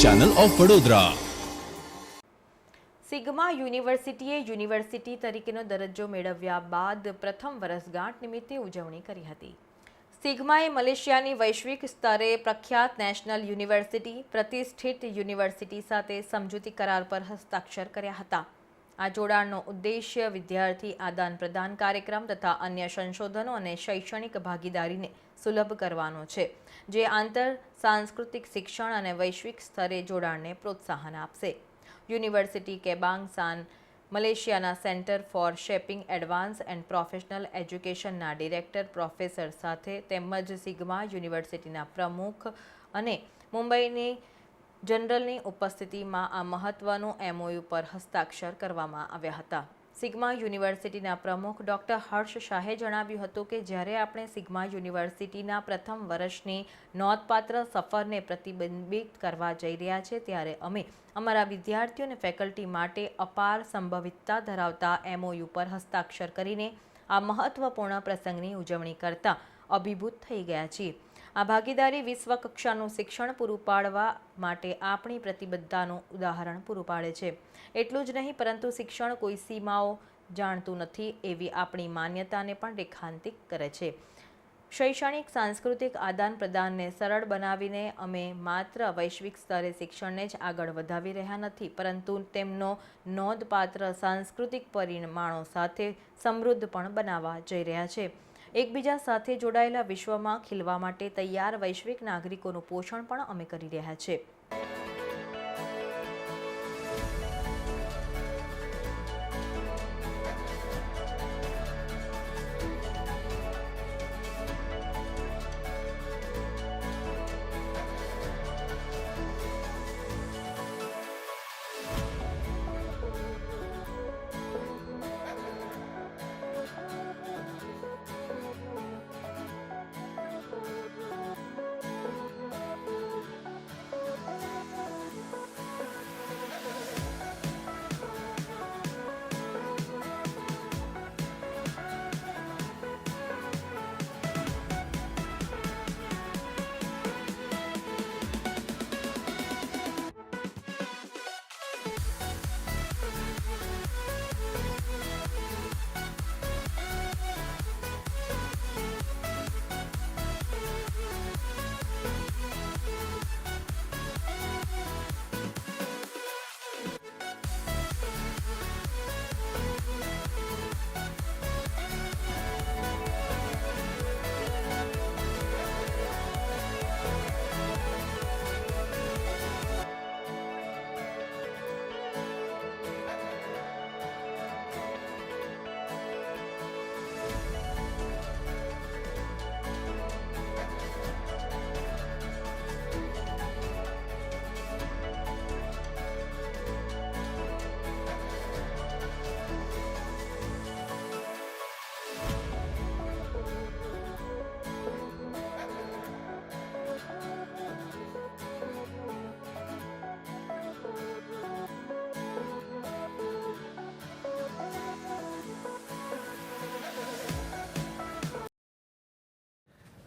Channel of Vadodara. Sigma યુનિવર્સિટીએ university તરીકેનો દરજ્જો મેળવ્યા બાદ પ્રથમ વર્ષગાંઠ નિમિત્તે ઉજવણી કરી હતી। સિગ્માએ મલેશિયાની વૈશ્વિક સ્તરે પ્રખ્યાત નેશનલ યુનિવર્સિટી પ્રતિષ્ઠિત યુનિવર્સિટી સાથે સમજૂતી કરાર પર હસ્તાક્ષર કર્યા હતા। આ જોડાણનો ઉદ્દેશ્ય વિદ્યાર્થી આદાન પ્રદાન કાર્યક્રમ તથા અન્ય સંશોધનો અને શૈક્ષણિક ભાગીદારીને સુલભ કરવાનો છે, જે આંતર સાંસ્કૃતિક શિક્ષણ અને વૈશ્વિક સ્તરે જોડાણને પ્રોત્સાહન આપશે। યુનિવર્સિટી કેબાંગસાન મલેશિયાના centre for shaping advance and professional એજ્યુકેશનના ડિરેક્ટર પ્રોફેસર સાથે તેમજ સિગ્મા યુનિવર્સિટીના પ્રમુખ અને મુંબઈની જનરલની ઉપસ્થિતિમાં આ મહત્વનું MOU પર હસ્તાક્ષર કરવામાં આવ્યા હતા। સિગ્મા યુનિવર્સિટીના પ્રમુખ ડૉક્ટર હર્ષ શાહે જણાવ્યું હતું કે જ્યારે આપણે સિગ્મા યુનિવર્સિટીના પ્રથમ વર્ષની નોંધપાત્ર સફરને પ્રતિબિંબિત કરવા જઈ રહ્યા છે, ત્યારે અમે અમારા વિદ્યાર્થીઓ અને ફેકલ્ટી માટે અપાર સંભવિતતા ધરાવતા MOU પર હસ્તાક્ષર કરીને આ મહત્વપૂર્ણ પ્રસંગની ઉજવણી કરતા અભિભૂત થઈ ગયા છીએ। આ ભાગીદારી વિશ્વ કક્ષાનું શિક્ષણ પૂરું પાડવા માટે આપણી પ્રતિબદ્ધતાનું ઉદાહરણ પૂરું પાડે છે। એટલું જ નહીં, પરંતુ શિક્ષણ કોઈ સીમાઓ જાણતું નથી એવી આપણી માન્યતાને પણ રેખાંકિત કરે છે। શૈક્ષણિક સાંસ્કૃતિક આદાન પ્રદાનને સરળ બનાવીને અમે માત્ર વૈશ્વિક સ્તરે શિક્ષણને જ આગળ વધાવી રહ્યા નથી, પરંતુ તેમનો નોંધપાત્ર સાંસ્કૃતિક પરિમાણો સાથે સમૃદ્ધ પણ બનાવવા જઈ રહ્યા છે। એકબીજા સાથે જોડાયેલા વિશ્વમાં ખીલવા માટે તૈયાર વૈશ્વિક નાગરિકોનું પોષણ પણ અમે કરી રહ્યા છીએ।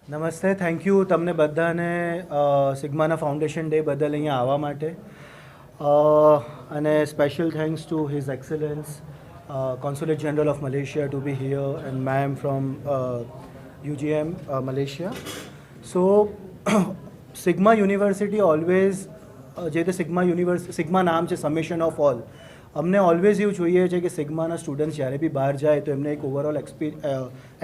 નમસ્તે, થેન્ક યુ તમને બધાને સિગ્માના ફાઉન્ડેશન ડે બદલ અહીંયા આવવા માટે, અને special thanks to his excellency consulate general of Malaysia to be here and ma'am from UGM Malaysia. So sigma university always જે તે સિગ્મા નામ છે સમેશન ઓફ ઓલ, અમને ઓલવેઝ એવું જોઈએ છે કે સિગ્માના સ્ટુડન્ટ્સ જ્યારે બી બહાર જાય તો એમને એક ઓવરઓલ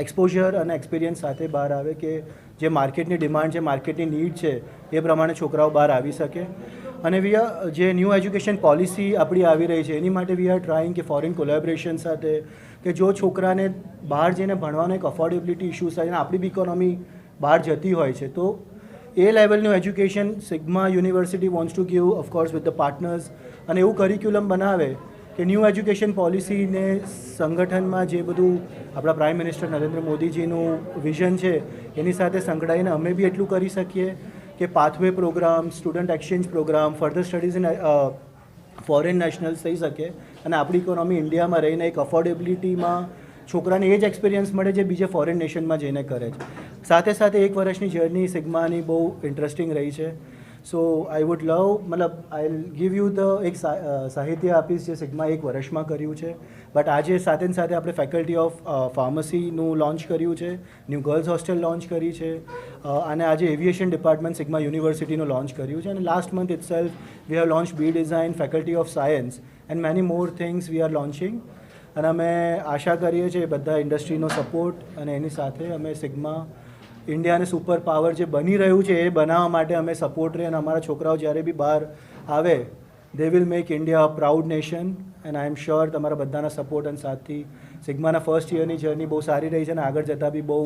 એક્સપોઝર અને એક્સપિરિયન્સ સાથે બહાર આવે કે જે માર્કેટની ડિમાન્ડ છે, માર્કેટની નીડ છે, એ પ્રમાણે છોકરાઓ બહાર આવી શકે। અને જે ન્યૂ એજ્યુકેશન પોલિસી આપણી આવી રહી છે એની માટે વી આર ટ્રાઇંગ કે ફોરેન કોલેબોરેશન સાથે કે જો છોકરાને બહાર જઈને ભણવાનો એક અફોર્ડેબિલિટી ઇશ્યુઝ થાય અને આપણી બી ઇકોનોમી બહાર જતી હોય છે તો એ લેવલનું education Sigma university wants to give of course with the partners, અને એવું કરિક્યુલમ બનાવે કે ન્યૂ એજ્યુકેશન પોલિસીને સંગઠનમાં જે બધું આપણા પ્રાઇમ મિનિસ્ટર નરેન્દ્ર મોદીજીનું વિઝન છે એની સાથે સંકળાઈને અમે બી એટલું કરી શકીએ કે pathway programme, student exchange programme, further studies in foreign nationals થઈ શકે અને આપણી ઇકોનોમી ઇન્ડિયામાં રહીને એક અફોર્ડેબિલિટીમાં છોકરાને એ જ એક્સપિરિયન્સ મળે જે બીજે ફોરેન નેશનમાં જઈને કરે છે। સાથે સાથે એક વર્ષની જર્ની સિગ્માની બહુ ઇન્ટરેસ્ટિંગ રહી છે। સો આઈ વુડ લવ મતલબ આઈ ગીવ યુ ધ એક સાહિત્ય આપીશ જે સિગ્મા એક વર્ષમાં કર્યું છે, બટ આજે સાથે ને સાથે આપણે ફેકલ્ટી ઓફ ફાર્મસીનું લોન્ચ કર્યું છે, ન્યૂ ગર્લ્સ હોસ્ટેલ લોન્ચ કરી છે, અને આજે એવિએશન ડિપાર્ટમેન્ટ સિગ્મા યુનિવર્સિટીનું લોન્ચ કર્યું છે, અને last month itself we have launch B design, faculty of science and many more things we are launching. અને અમે આશા કરીએ છીએ બધા ઇન્ડસ્ટ્રીનો સપોર્ટ, અને એની સાથે અમે સિગ્મા ઇન્ડિયાને સુપર પાવર જે બની રહ્યું છે એ બનાવવા માટે અમે સપોર્ટ રહે, અને અમારા છોકરાઓ જ્યારે બી બહાર આવે they will make India a proud nation. And I am sure તમારા બધાના સપોર્ટ અને સાથથી સિગ્માના ફર્સ્ટ યરની જર્ની બહુ સારી રહી છે, અને આગળ જતાં બી બહુ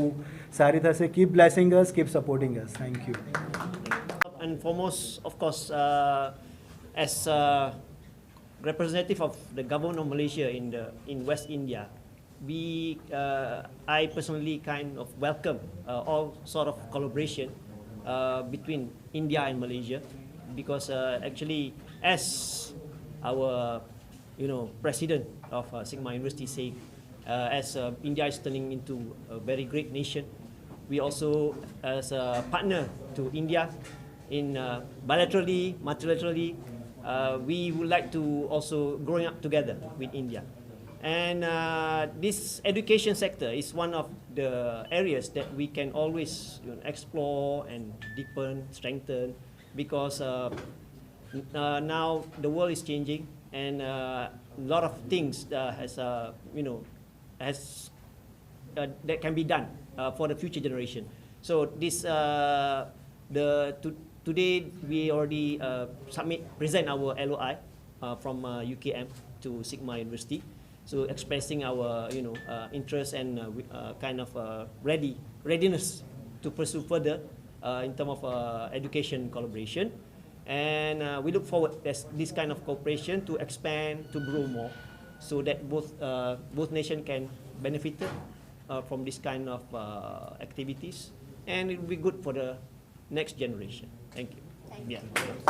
સારી થશે. Keep blessing us, keep supporting us. Thank you. And foremost, of course, as representative of the government of Malaysia in West India, I personally kind of welcome all sort of collaboration between India and Malaysia, because actually, as our president of Sigma University said, as India is turning into a very great nation, we also as a partner to India in bilaterally, multilaterally, we would like to also growing up together with India. And this education sector is one of the areas that we can always explore and deepen, strengthen, because now the world is changing, and a lot of things that can be done for the future generation. So this today we already present our LOI from UKM to Sigma University. So expressing our interest and kind of readiness to pursue further in terms of education collaboration, and we look forward as this kind of cooperation to expand, to grow more, so that both nations can benefit from this kind of activities, and it will be good for the next generation. Thank you. Thank you. Yeah.